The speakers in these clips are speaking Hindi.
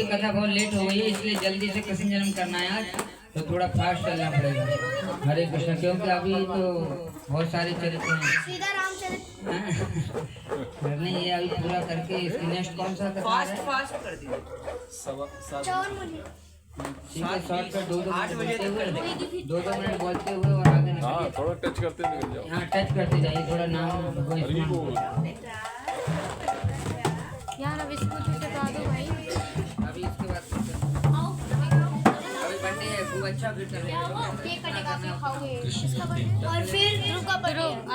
कथा बहुत लेट हो गई है, इसलिए जल्दी से कृष्ण जन्म करना है आज, तो थोड़ा फास्ट चलना पड़ेगा। हरे कृष्ण, क्योंकि अभी तो बहुत सारे चरित्र हैं। सीधा रामचरित्र नहीं, ये अभी पूरा करके इसकी नेक्स्ट कौन सा कथा है? फास्ट कर दीजिए। ठीक है, शॉर्टकट 2-2 मिनट बोलते हुए और आगे निकलिए। हाँ, थोड़ा टच करते निकल जाओ। हाँ, टच करते जाइए, थोड़ा नाम यार अब इसको तो बता दो भाई। अभी इसके बाद अभी बर्थडे है, खूब अच्छा फिर चलेगा। केक कटेगा, फिर खाओगे और फिर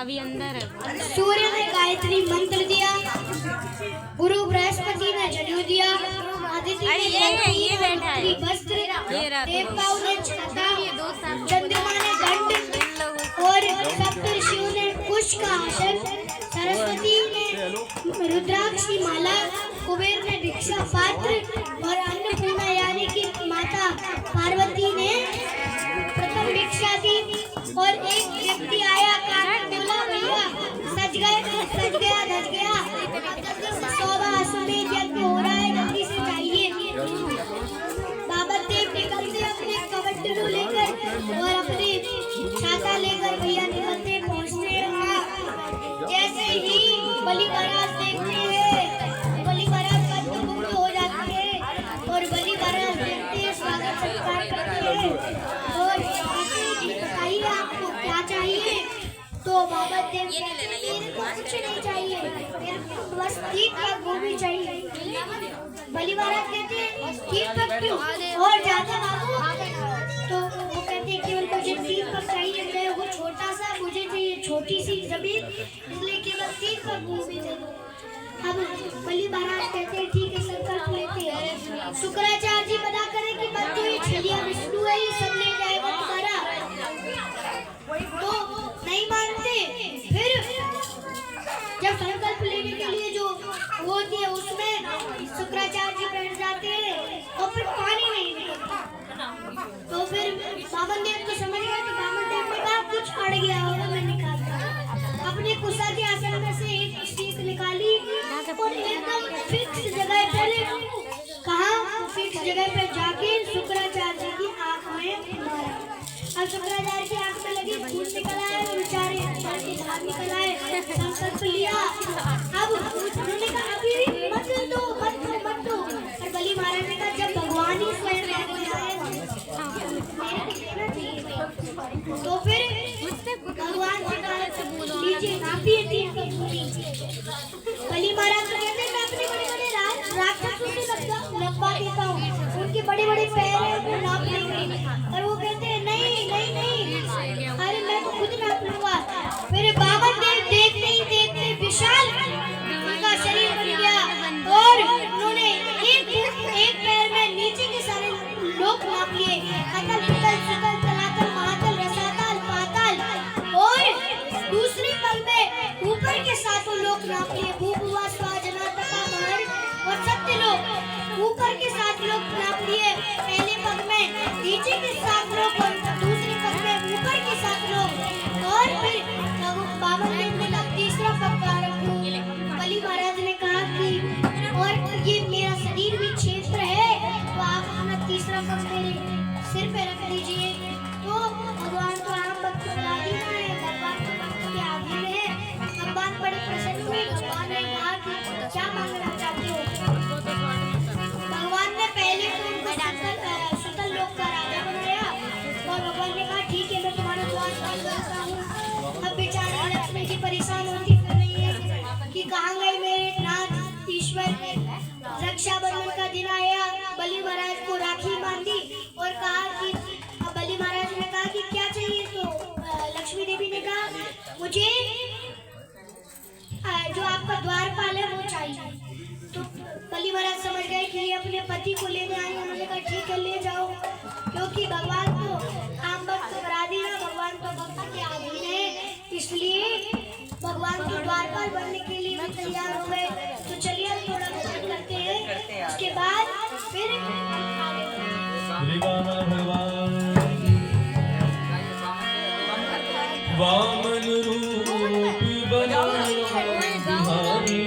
अभी अंदर है। सूर्य ने गायत्री मंत्र दिया, गुरु बृहस्पति ने जनेऊ दिया, आदित्य ने वस्त्र, देवताओं ने छाता, चंद्रमा ने दंड, का पात्र और अन्नपूर्णा यानी कि माता पार्वती ने प्रथम भिक्षा दी और एक व्यक्ति आया काकर बोला भैया सज गया धज गया सौदा असुमेध यज्ञ हो रहा है जल्दी से चाहिए। बाबा देव निकलते अपने कबड्डू लेकर और अपने छाता लेकर भैया निकलते पहुंचते हैं। जैसे ही बलि महाराज देखते हैं बलि महाराज बद्ध हो जाते हैं और बलि महाराज देखते हैं स्वागत सत्कार करते हैं और बताइए आपको क्या चाहिए। तो बाबा देव कहते कुछ नहीं चाहिए बस 3 कप गोभी चाहिए। बलि महाराज कहते हैं 3 कप क्यों और ज्यादा बाबू। तो वो कहते हैं केवल मुझे 3 कप चाहिए मैं वो छोटा सा मुझे चाहिए छोटी सी जमीन इसलिए केवल 3 कप गोभी दे दो। अब बलि महाराज कहते हैं ठीक है संकल्प लेते हैं। शुक्राचार्य जी बता करें कि मत तो ये छलिया विष्णु है ये सब ले जाएगा तुम्हारा तो नहीं मानते। फिर जब संकल्प लेने के लिए जो होती है उसमें शुक्राचार्य जी बैठ जाते हैं और फिर पानी नहीं निकलता। तो फिर बामन देव को समझ गया कि बामन देव ने कहा कुछ अड़ गया होगा मैं निकालता। अपने कुशा के आसन में से एक सीख निकाली और एकदम फिक्स जगह पर कहा फिक्स जगह पर जाके शुक्राचार्य जी की आंख में मारा। अब शुक्राचार्य की आंख में लगी खून निकल आया और बेचारे हाथ निकल आए संकल्प लिया। अब उन्होंने कहा अभी भी मत दो और बलि महाराज ने कहा जब भगवान ही स्वयं आए तो फिर भगवान से कहा लीजिए नापिए 3 कप गोभी। बलि महाराज कहते हैं मैं अपने बड़े-बड़े राक्षसों से लगवा देता हूँ उनके बड़े-बड़े पैर हैं वो नाप लेंगे और वो कहते हैं नहीं अरे मैं तो खुद नाप लूंगा। फिर बाबा देव देखते ही देखते विशाल उनका शरीर बन गया और उन्होंने एक पैर में नीचे के सारे लोग नाप लिए अतल पितल सकल तलातल महातल रसातल पाताल और दूसरी पग में ऊपर के 7 लोग नाप लिए भूभुवा स्वाजना तथा महर और सत्य लोग ऊपर के 7 लोग नाप लिए पहले पग में नीचे के 7 लोग और दूसरी पग में ऊपर के 7 लोग और फिर बाबा देव ने तीसरा पग का रखा। बलि महाराज ने कहा कि और ये मेरा शरीर भी क्षेत्र है तो आप अपना तीसरा पग मेरे सिर पे रख लीजिए। तो भगवान तो आम भक्त पराधीन है भगवान तो भक्त के आधीन है। भगवान बड़े प्रसन्न हुए भगवान ने कहा कि क्या मांगना चाहते हो। भगवान ने पहले तो उनको सुतल लोक का राजा बनाया और भगवान ने कहा ठीक है मैं तुम्हारा द्वार पाल करता हूँ। अब बेचारी लक्ष्मी जी परेशान होती फिर रही है कि कहाँ गए मेरे नाथ ईश्वर। रक्षाबंधन का दिन आया बलि महाराज को राखी बांधी और कहा कि बलि महाराज ने कहा कि क्या चाहिए तो लक्ष्मी देवी ने कहा मुझे जो आपका द्वारपाल है वो चाहिए। तो बलि महाराज समझ गए कि ये अपने पति को लेने आए। उन्होंने कहा ठीक है ले जाओ क्योंकि भगवान तो आम भक्त अपराधी है भगवान तो भक्त के अधीन है इसलिए भगवान के द्वारपाल बनने के लिए भी तैयार हो गए। तो चलिए थोड़ा भजन करते हैं उसके बाद फिर वामन रूप बनायो बिहारी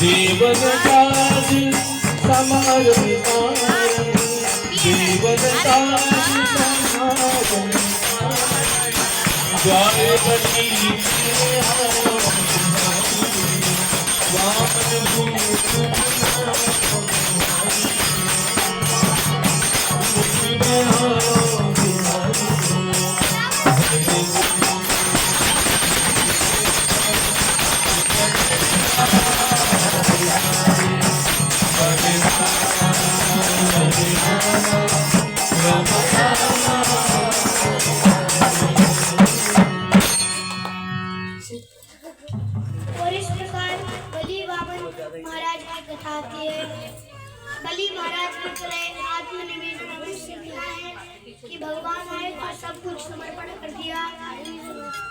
जीवन काज समारंभ जीवन काज समारंभ द्वारे बनी वामन भूत और इस प्रकार बलि वामन महाराज की कथा आती है। बलि महाराज की तरह आत्मनिवेश मनुष्य क्या है कि भगवान आए तो सब कुछ समर्पण कर दिया।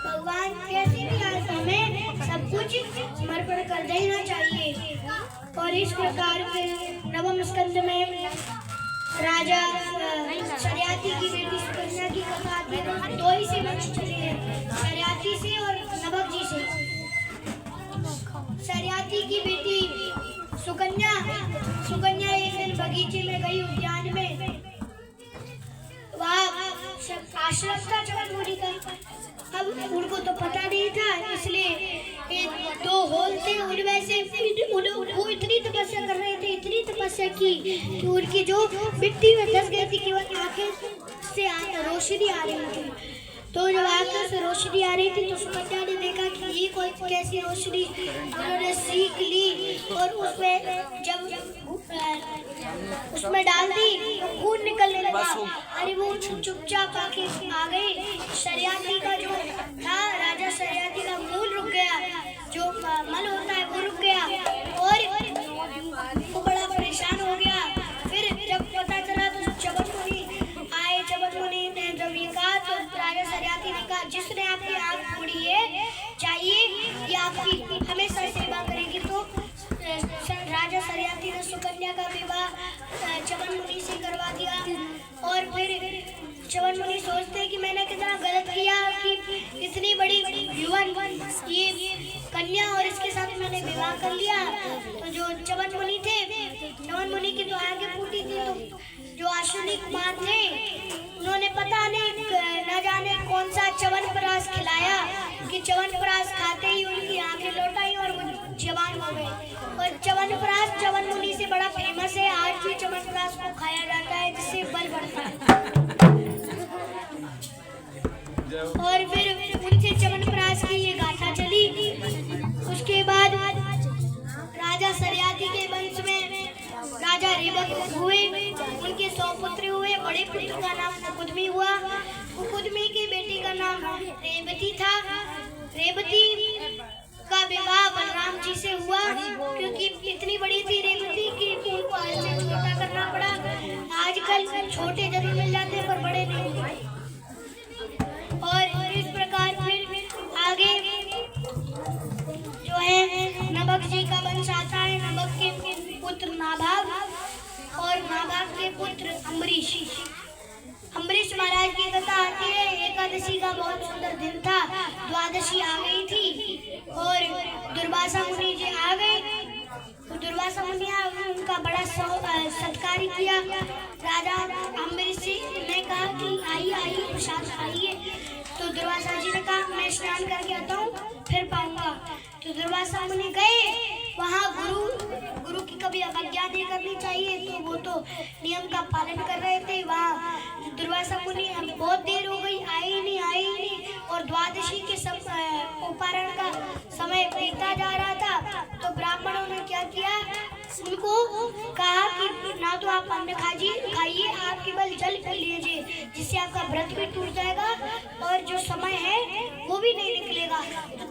भगवान कैसे भी आए तो हमें सब कुछ समर्पण कर देना चाहिए। और इस प्रकार के नवम स्कंद में राजा शर्याती की बेटी सुकन्या की कथा आती है। दो ही से वंश चले हैं, शर्याती से और नभग जी से। शर्याती की बेटी सुकन्या एक दिन बगीचे में गई, उद्यान में। वहाँ आश्रम था चवनमुनि का। अब उनको तो पता नहीं था, इसलिए दो होल थे उनमें से वो इतनी तपस्या कर रहे थे, इतनी तपस्या की कि उनकी जो मिट्टी में धंस गई थी, केवल आंखें से रोशनी आ रही थी। तो जब आंखों से रोशनी आ रही थी तो सुकन्या ने देखा कि ये कोई कैसी रोशनी। उन्होंने सीख ली और उसमें डाल दी तो खून निकलने लगा। अरे वो चुपचाप आके आ गई। शर्याती का जो था, राजा शर्याती का मूल रुक गया, जो मन होता है वो रुक गया और वो बड़ा परेशान हो गया। फिर जब पता चला तो चवनमुनि आए। चवनमुनि ने जब ये कहा तो राजा शर्याती ने कहा, जिसने आपकी आँख फोड़ी है चाहिए ये आपकी हमेशा सेवा करेगी। तो राजा शर्याती ने सुकन्या का विवाह चवनमुनि से करवा दिया। और फिर चवनमुनि सोचते कि मैंने कितना गलत किया कि इतनी बड़ी युवन ये कन्या और इसके साथ मैंने विवाह कर लिया। तो जो चवनमुनि थे, चवनमुनि की तो आगे फूटी थी। तो जो अश्विनी कुमार थे उन्होंने पता नहीं न जाने कौन सा च्यवनप्राश खिलाया कि च्यवनप्राश खाते ही उनकी आंखें लौट आई और वो जवान हो गए। और च्यवनप्राश चवनमुनि से बड़ा फेमस है। आज भी च्यवनप्राश को खाया जाता है जिससे बल बढ़ता है। और फिर उनसे च्यवनप्राश की ये गाथा चली। उसके बाद राजा शर्याती के वंश में राजा रेवत हुए। उनके 100 पुत्र हुए। बड़े पुत्र का नाम कुकुदमी हुआ। कुकुदमी की बेटी का नाम रेवती था। रेवती का विवाह बलराम जी से हुआ, क्योंकि इतनी बड़ी थी रेवती कि उनको ऐसे छोटा करना पड़ा। आजकल छोटे जरूर मिल जाते हैं पर बड़े नहीं मिलते। और इस प्रकार फिर आगे जो है नभग जी का वंश आता है। नभग के पुत्र नाभाग और नाभाग के पुत्र अम्बरीश। अम्बरीश महाराज की कथा आती है। एकादशी का बहुत सुंदर दिन था। द्वादशी आ गई थी और दुर्वासा मुनि जी आ गए। तो दुर्वासा मुनि उनका बड़ा सत्कार किया। राजा अम्बरीश ने कहा कि आइए प्रसाद खाइए। तो दुर्वासा जी ने कहा मैं स्नान करके आता हूँ फिर पाऊंगा। तो दुर्वासा मुनि गए। वहाँ गुरु की कभी अवज्ञा नहीं करनी चाहिए, तो वो तो नियम का पालन कर रहे थे। वहाँ दुर्वासा मुनि बहुत देर हो गई, आए ही नहीं और द्वादशी के उपारण का समय बीतता जा रहा था। तो ब्राह्मणों ने क्या किया, उनको कहा कि ना तो आप अन्न खाइए, आप केवल जल पी लीजिए, जिससे आपका व्रत भी टूट जाएगा और जो समय है वो भी नहीं निकलेगा।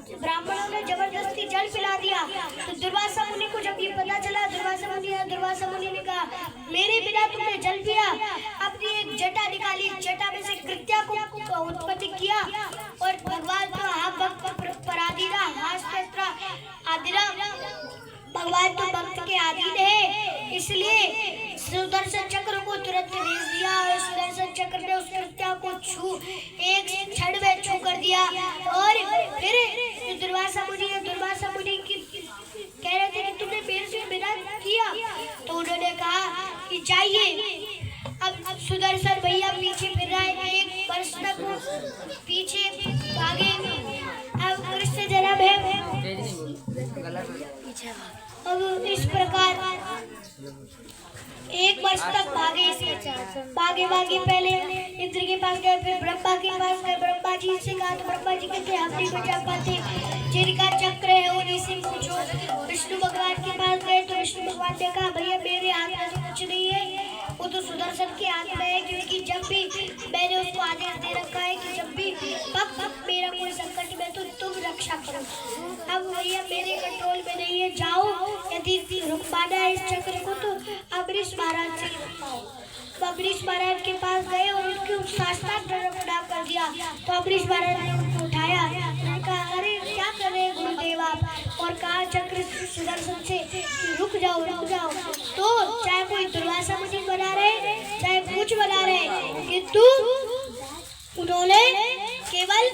तो ब्राह्मणों ने जबरदस्ती जल पिला दिया। तो दुर्वासा मुनि को जब ये पता चला, दुर्वासा मुनि ने कहा मेरे बिना तुमने जल पिया। अपनी एक जटा निकाली, जटा में से कृत्या को उत्पत्ति किया और भगवान को पराधीरा हास्यत्रा आदिरा भगवान तो भक्त के अधीन है, इसलिए सुदर्शन चक्र को तुरंत भेज दिया और सुदर्शन चक्र ने उस कृत्या को एक क्षण में छू कर दिया। और फिर दुर्वासा मुनि की कह रहे थे कि तुमने मेरे से बिना किया, तो उन्होंने कहा कि जाइए। अब सुदर्शन भैया पीछे फिर रहा है, 1 वर्ष तक पीछे भागे। अब कृष्ण जन्म है, अब इस प्रकार 1 वर्ष तक भागे पहले इंद्र के पास गए, फिर ब्रह्मा के पास गए। ब्रह्मा जी से कहा तो ब्रह्मा जी कहते हम नहीं बचा पाते, जिनका चक्र है उन्हीं से पूछो। विष्णु भगवान के पास गए तो विष्णु भगवान ने कहा भैया मेरे हाथ में तो कुछ नहीं है, वो तो सुदर्शन के हाथ में है, क्योंकि जब भी मैंने उसको आदेश दे रखा है कि जब भी वक्त मेरा कोई संकट में तो तुम रक्षा करो। अब भैया मेरे कंट्रोल में नहीं है, जाओ यदि रुक पाना है इस चक्र को तो अम्बरीश महाराज से रुकाओ। तो अम्बरीश महाराज के पास गए और उनके साष्टांग प्रणाम कर दिया। तो अम्बरीश महाराज ने उनको उठाया, कहा अरे क्या कर रहे हैं गुरुदेव आप, और कहा चक्र सुदर्शन से कि रुक जाओ। तो चाहे कोई दुर्वासा मुनि बना रहे, चाहे कुछ बना रहे, किंतु उन्होंने केवल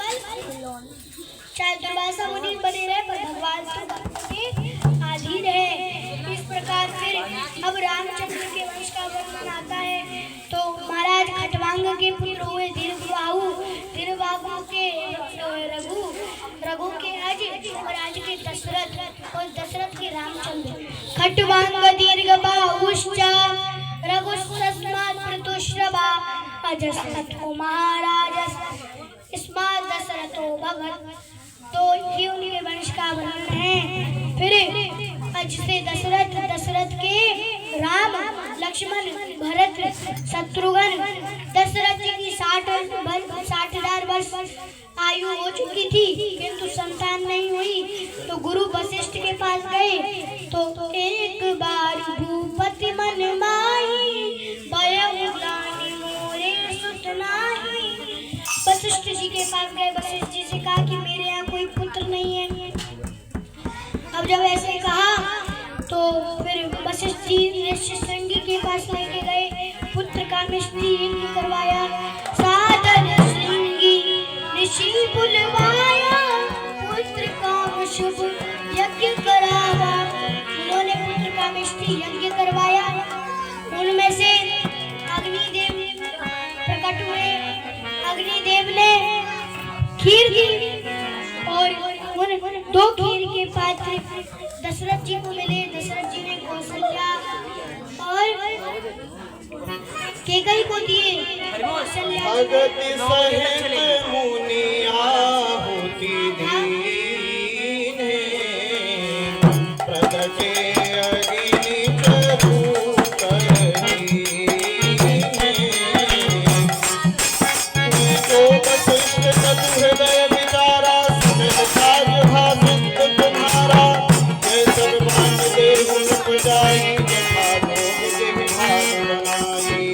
चाहे दुर्वासा मुनि बने रहे पर भगवान तो भक्त के अधीन है। इस प्रकार फिर अब रामचंद्र के वंश का वर्णन आता है। तो महाराज खटवांग के पुत्र हुए दीर्घबाहु के रघु के अज और आज के दशरथ और दशरथ के रामचंद्र। खटवांग दीर्घबाहुश्च रघुस्तस्मात् पृतुश्रवा अजस्तथो महाराज इस्मात् दशरथो भगत। तो ये उनके वंश का वर्णन है। फिर अज से दशरथ के राम लक्ष्मण भरत शत्रुघ्न। दशरथ जी की 60,000 वर्ष आयु हो चुकी थी, किंतु संतान नहीं हुई। तो गुरु वशिष्ठ के पास गए तो एक बार भूपति मन माही भयो ग्लानि मोरे सुत नाही। वशिष्ठ जी के पास गए, वशिष्ठ जी से कहा कि मेरे यहाँ कोई पुत्र नहीं है। अब जब ऐसे कहा तो फिर वशिष्ठ जी ऋषि के पास लेके गए, पुत्र का मिष्टि यज्ञ करवाया। सादर श्रृंगी ऋषि बुलवाया, पुत्र का शुभ यज्ञ करावा। उन्होंने पुत्र का मिष्टि यज्ञ करवाया। उनमें से अग्निदेव प्रकट हुए। अग्निदेव ने खीर दी और उन 2 खीर के पात्र दशरथ जी को मिले। दशरथ जी ने कौशल्या और केकई को दिए। कौशल्या अगति सहित मुनिया होती दीन प्रगटे अग्नि प्रभु करनी। जो वशिष्ठ कटु हृदय विचारा, सुनिल काज भाषित तुम्हारा। जय सर्वान देव उपजाई, यथा लोक के भाग बनाई।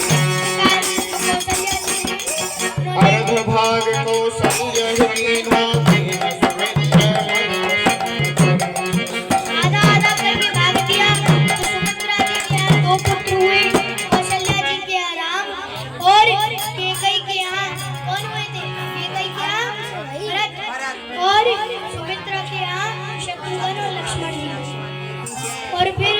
अर्ध भाग को संजय लीना, दीन सुमित्र आधा करके भाग दिया। तो सुमित्रा जी के यहाँ 2 पुत्र हुए, कौशल्या जी के यहाँ राम और केकई के यहाँ कौन हुए थे? केकई के यहाँ भरत और सुमित्रा के यहाँ शत्रुघ्न और लक्ष्मण जी। और फिर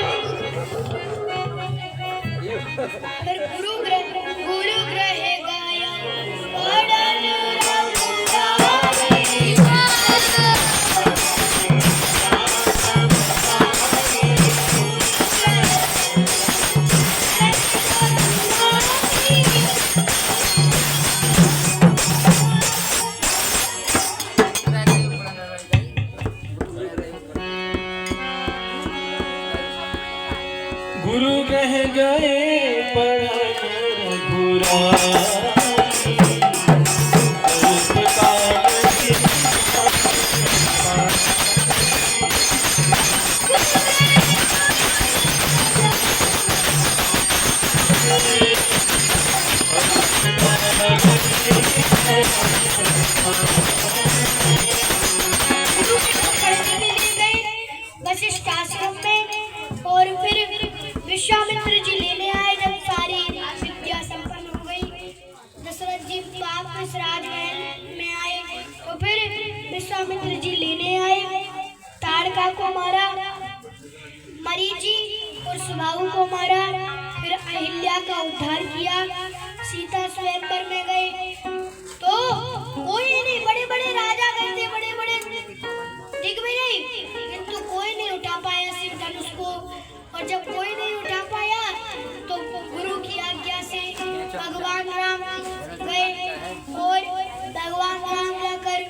गुरु ग्रह गाया पड़ल रघुराई। गुरु कह गए पढ़न रघुराई। विश्वामित्र जी लेने आए। ताड़का को मारा, मरीचि और सुबाहु को मारा, फिर अहिल्या का उद्धार किया। सीता स्वयंवर में गए तो कोई नहीं, बड़े बड़े राजा गए थे, बड़े बड़े दिग्विजय, किंतु कोई नहीं उठा पाया शिव धनुष को। और जब कोई नहीं उठा पाया तो गुरु की आज्ञा से भगवान राम गए और भगवान राम जाकर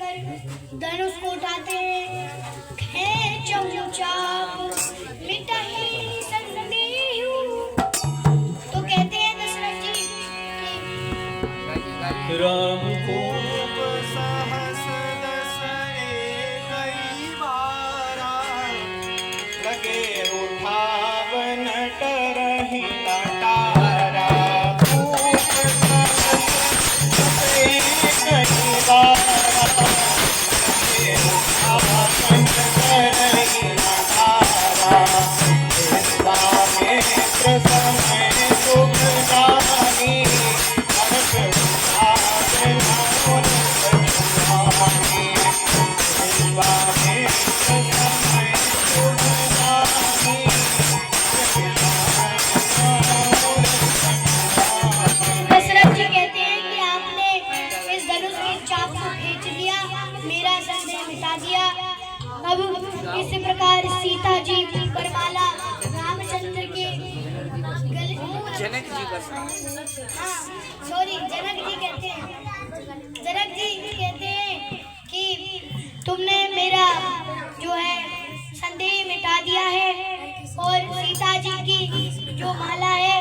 धनुष को उठाते हैं। खींचो चाप मिटाई संदेहु, तो कहते हैं दशरथ जी राम खूब सहस दस कई बारा, लगे उठावन करहि नटारा। खूब सहस दस कई बारा, लगे उठावन करहि नटारा। विश्वामित्र समय सुख जानी, दशरथ जी कहते हैं कि आपने इस धनुष की चाप को खींच लिया, मेरा संदेह मिटा दिया। अब इस प्रकार सीता जी वरमाला रामचंद्र के गले, जनक जी का जनक जी कहते हैं, जनक जी कहते हैं कि तुमने मेरा जो है संदेह मिटा दिया है और सीता जी की जो माला है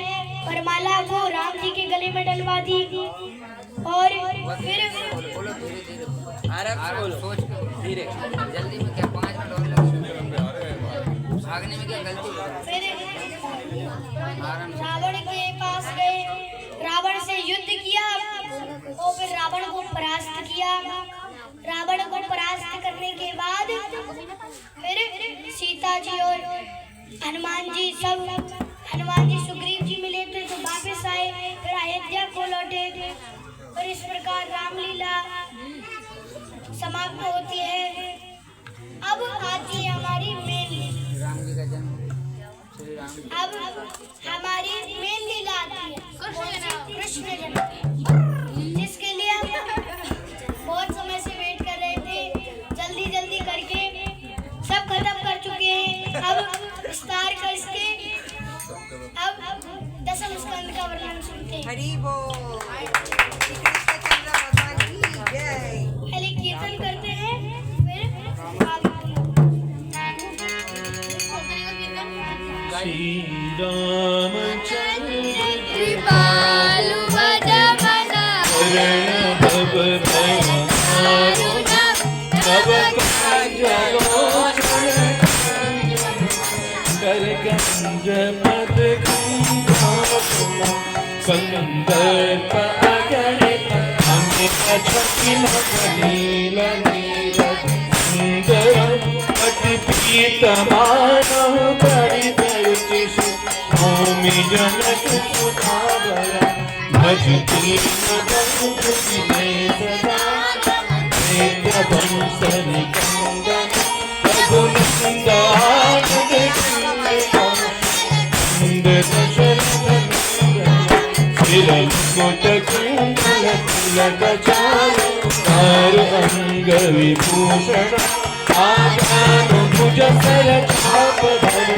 वरमाला वो राम जी के गले में डलवा दी। और फिर सोच धीरे, जल्दी में क्या 5 मिनट और लगे, भागने में क्या गलती। फिर रावण के पास गए, रावण से युद्ध किया और फिर रावण को परास्त किया। रावण को परास्त करने के बाद फिर सीता जी और हनुमान जी सुग्रीव जी मिले थे तो वापस आए, फिर अयोध्या को लौटे थे। और इस प्रकार रामलीला समाप्त होती है। अब आती है हमारी मेन, राम जी का जन्म, श्री राम। अब हमारी मेन लीला आती है कृष्ण जन्म, जिसके लिए हम बहुत समय से वेट कर रहे थे, जल्दी जल्दी करके सब खत्म कर चुके हैं। अब विस्तार करके अब दशम स्कंद का वर्णन सुनते हैं। हरि बोल, श्री कृष्ण चंद्र भगवान की जय। पहले कीर्तन करते हैं, फिर आगे श्री रामचंद्र कृपालु भजमना शरण भव भयहारो, तब काजलोचन कर गंज पद कंदर्प अगणित अमित छकिन नील नीरज सुंदर अति पीतमानः परितरुचिषु भूमि जनक सुधावर भजति नदंसि सदा वेद वंशनि कंदन रघुनंदन अंग विभूषण आदान भुज सर छाप धर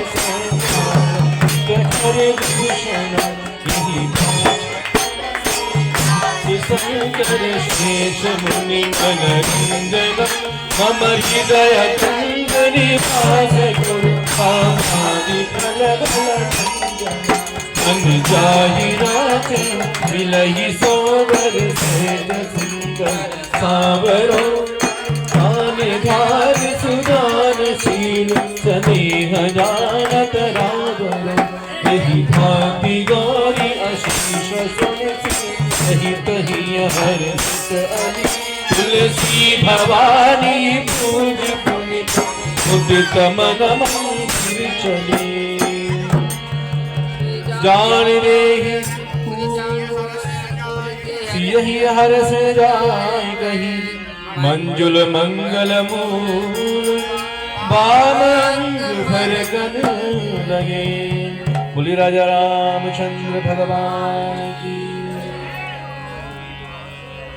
भूषण शंकर शेष मुनि मनरंजन मम हृदय कुंज निवास गुरु आदि फल मन जाहि राखे मिलहि सोवर सेज सुंदर सावरो आने धार सुदानशील स्नेह जानत रावण यही भांति गौरी आशीष सुनसी सहित ही हर्षित अली तुलसी भवानी पूज पुनित उदित मन मंदिर चली जान रे यही हर्ष जाय कहीं मंजुल मंगल मूल बामंग भरकन लगे। बोली राजा रामचंद्र भगवान की।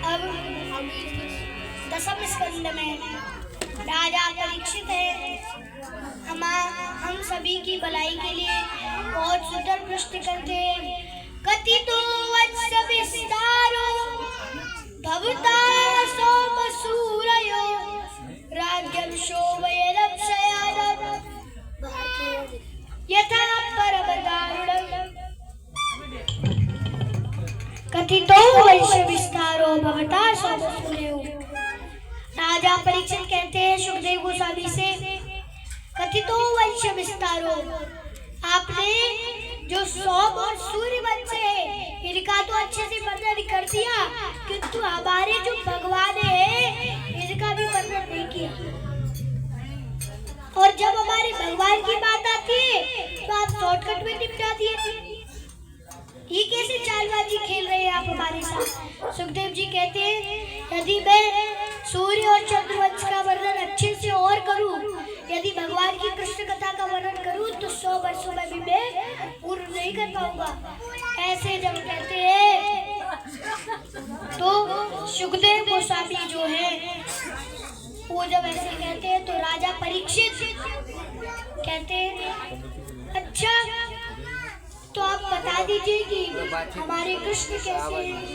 अब दसम स्कंद में राजा परीक्षित है हम सभी की भलाई के लिए बहुत सुंदर प्रश्न करते हैं। कथितो वत्स विस्तारो भवता सोमसूरयो राज्यं शोभयरप्सयादं यथा परमदारुणम्। कथितो वंश विस्तारो भवता सोमसूरयो। राजा परीक्षित कहते हैं सुखदेव गोस्वामी से, कथितो वंश विस्तारो, आपने जो सौम और सूर्य वंश है इनका तो अच्छे से वर्णन कर दिया, किंतु हमारे जो भगवान है इनका भी वर्णन नहीं किया। और जब हमारे भगवान की बात आती है तो आप शॉर्टकट में निपटा दिए। ये कैसे चालबाजी खेल रहे हैं आप हमारे साथ। सुखदेव जी कहते हैं यदि मैं सूर्य और चंद्रवंश का वर्णन अच्छे से और करूं, यदि भगवान की कृष्ण कथा का वर्णन करूं तो 100 वर्षों में भी मैं पूर्ण नहीं कर पाऊंगा। ऐसे जब कहते हैं तो सुखदेव गोस्वामी जो है वो जब ऐसे कहते हैं तो राजा परीक्षित कहते हैं अच्छा तो आप बता दीजिए कि हमारे कृष्ण कैसे हैं।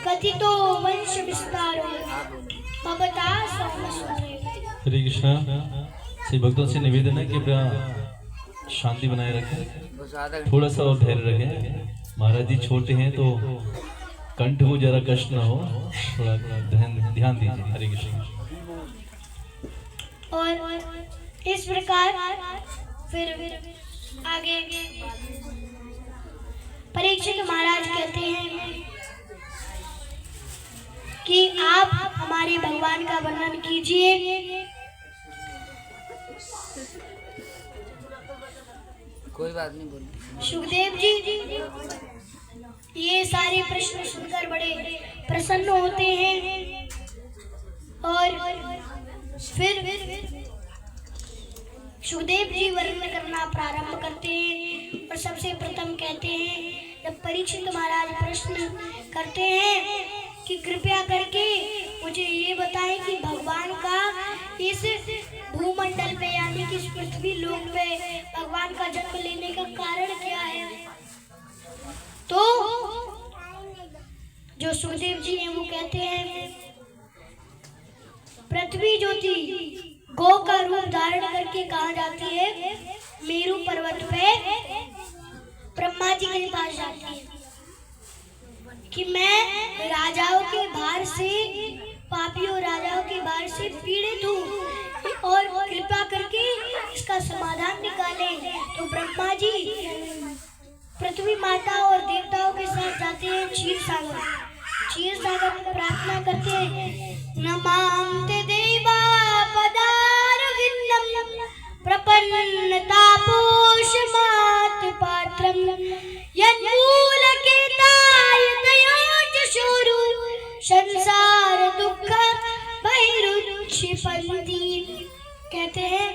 कथितो वंश विस्तार हरे कृष्णा। श्री भक्तों से निवेदन है कि अपना शांति बनाए रखें, थोड़ा सा और धैर्य रखें। महाराज जी छोटे हैं तो कंठ को जरा कष्ट ना हो, थोड़ा ध्यान दीजिए। हरे कृष्णा। और इस प्रकार फिर आगे परीक्षित महाराज कहते हैं कि आप हमारे भगवान का वर्णन कीजिए। कोई बात नहीं, बोलिए। सुखदेव जी ये सारे प्रश्न सुनकर बड़े प्रसन्न होते हैं और फिर सुखदेव जी वर्णन करना प्रारंभ करते हैं और सबसे प्रथम कहते हैं जब परीक्षित महाराज प्रश्न करते हैं कि कृपया करके मुझे ये बताएं कि भगवान का इस भूमंडल पे यानी कि इस पृथ्वी लोक पे भगवान का जन्म लेने का कारण क्या है। तो जो सुखदेव जी हैं वो कहते हैं पृथ्वी जो थी गौ का रूप धारण करके कहा जाती है मेरू पर्वत पे ब्रह्मा जी के पास जाती है कि मैं राजाओं के भार से पापियों राजाओं के भार से पीड़ित हूँ और कृपा करके इसका समाधान निकाले। तो ब्रह्मा जी पृथ्वी माता और देवताओं के साथ जाते हैं क्षीर सागर में प्रार्थना करते हैं नमामते देवा पदारविंदम प्रपन्नतापोषमात् पात्रम यन्मूलकेतायतयोजशोरु संसार दुःख बहिरुक्षिपन्ति। कहते हैं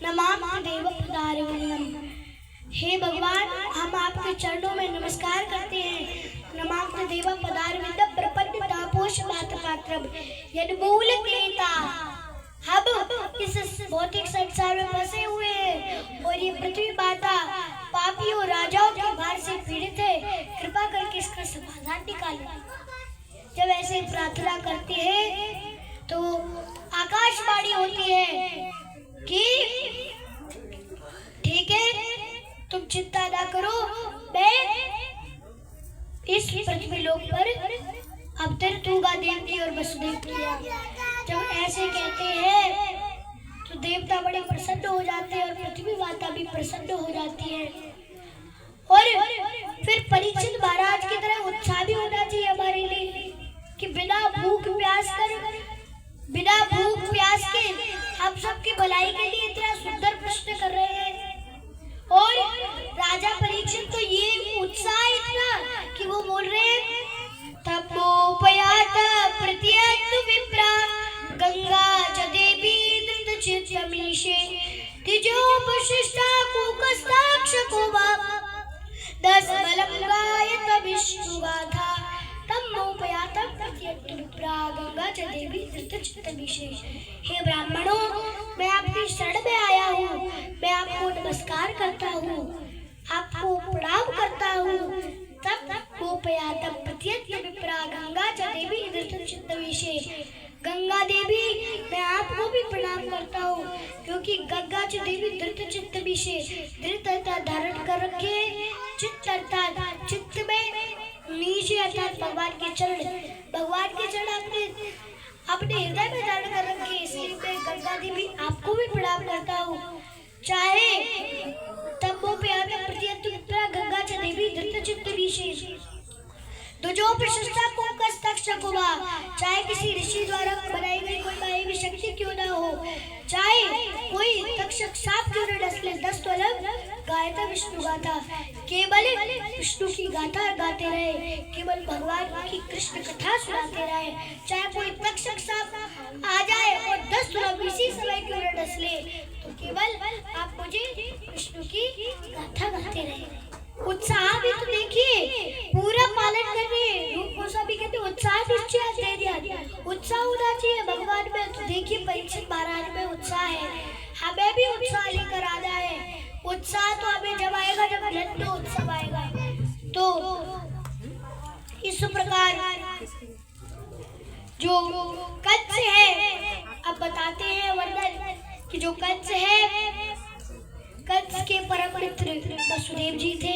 नमामि देव पदारविंदम, हे भगवान हम आपके चरणों में नमस्कार करते हैं। नमामि देव पदारविंदम प्रपन्नतापोषमात् पात्रम यन्मूलकेता। हम इस भौतिक संसार में फंसे हुए हैं और ये पृथ्वी माता पापियों राजाओं के भार से पीड़ित है, कृपा करके इसका समाधान निकालें। जब ऐसे प्रार्थना करते हैं तो आकाशवाणी होती है कि ठीक है तुम चिंता ना करो, मैं इस पृथ्वी लोक पर अवतरित होगा देवकी और वसुदेव प्रिया। जब ऐसे कहते हैं तो देवता बड़े प्रसन्न हो जाते हैं और पृथ्वी माता भी प्रसन्न हो जाती है। और फिर परीक्षित महाराज की तरह उत्साह भी होना चाहिए हमारे लिए कि बिना भूख प्यास के हम सबकी भलाई के लिए इतना सुंदर प्रश्न कर रहे हैं। और राजा परीक्षित तो ये उत्साह इतना कि वो बोल रहे हैं तपोपयात प्रति कुंकस्ताक्षकोवा दस बलंगायत विष्णुगाथा तमोपयातम प्रत्येत्तुप्रा गंगा च देवी धृतचित्त विशेष। हे ब्राह्मणों, मैं आपकी शरण में आया हूँ, मैं आपको नमस्कार करता हूँ, आपको प्रणाम करता हूँ। तब मोपयातम प्रत्येत्तुप्रा गंगा च देवी धृतचित्त विशेष। गंगा देवी, मैं आपको भी प्रणाम करता हूँ, क्योंकि गंगा च देवी धृत चित्त विशेष। धृत अर्थात धारण कर रखे, चित्त अर्थात चित्त में, नीचे अर्थात भगवान के चरण, भगवान के चरण अपने हृदय में धारण कर रखे, इसलिए मैं गंगा देवी आपको भी प्रणाम करता हूँ। चाहे तमो पे आते प्रत्येत्तुप्रा गंगा च देवी धृत चित्त विशेष। तो जो प्रशंसा कुंकस्ताक्षकोवा, चाहे किसी ऋषि द्वारा बनाई गई कोई माया की शक्ति क्यों न हो, चाहे कोई तक्षक सांप क्यों न डस ले, 10 तोलम गायता विष्णु गाथा, केवल विष्णु की गाथा गाते रहे, केवल भगवान की कृष्ण कथा सुनाते रहे। चाहे कोई तक्षक सांप आ जाए और 10 तोलम इसी समय क्यों न डस ले, तो केवल आप मुझे विष्णु की गाथा गाते रहे। उत्साह भी तो देखिए, पूरा पालन करने, रूप भी कहते उत्साह निश्चय दे दिया, उत्साह होना चाहिए भगवान में। तो देखिए परीक्षित महाराज में उत्साह है, हमें भी उत्साह लेकर आना है। उत्साह तो हमें जब आएगा जब लड्डू उत्सव आएगा। तो इस प्रकार जो कंस है, अब बताते हैं वर्णन कि जो कंस है, कंस के परम मित्र वसुदेव जी थे,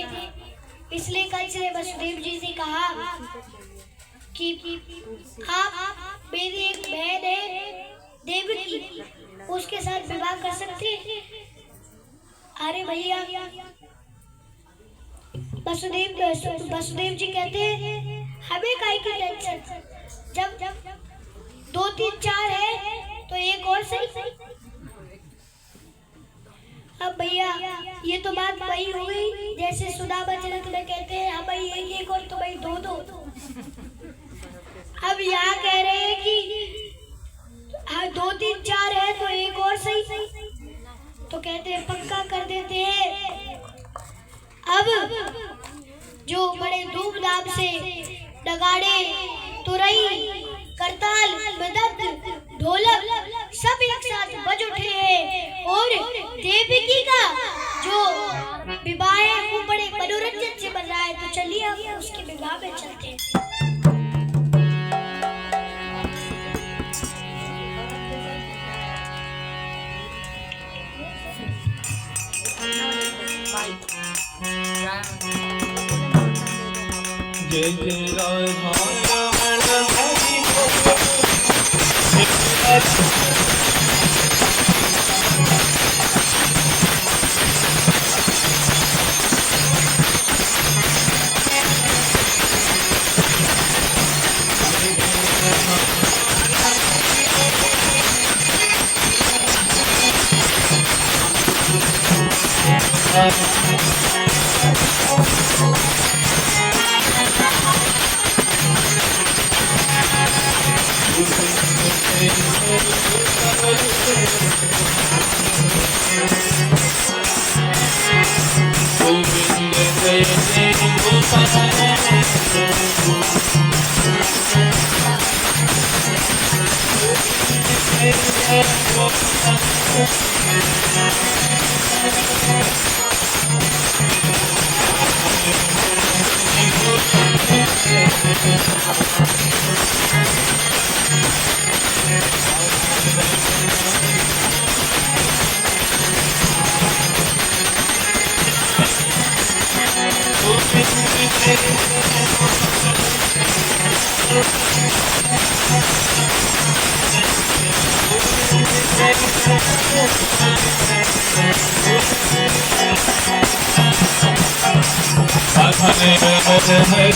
इसलिए कंस ने वसुदेव जी से कहा कि आप मेरी एक बहन है देवकी, उसके साथ विवाह कर सकते हैं। अरे भैया, वसुदेव जी कहते हैं हमें काहे की टेंशन, जब 2 3 4 है तो एक और सही। अब भैया ये तो बात वही हो गई जैसे सुदामा चरित में कहते हैं हम भाई एक और तो भाई 2 अब यहाँ कह रहे हैं कि 2 3 4 है तो एक और सही, तो कहते हैं पक्का कर देते हैं। अब जो बड़े धूमधाम से नगाड़े, तुरई, करताल, मदद, ढोलक सब एक साथ बज उठे हैं और देवकी का जो विवाह है वो बड़े मनोरंजन से बन रहा है। तो चलिए हम उसके विवाह में चलते हैं। जय जय राधा Hare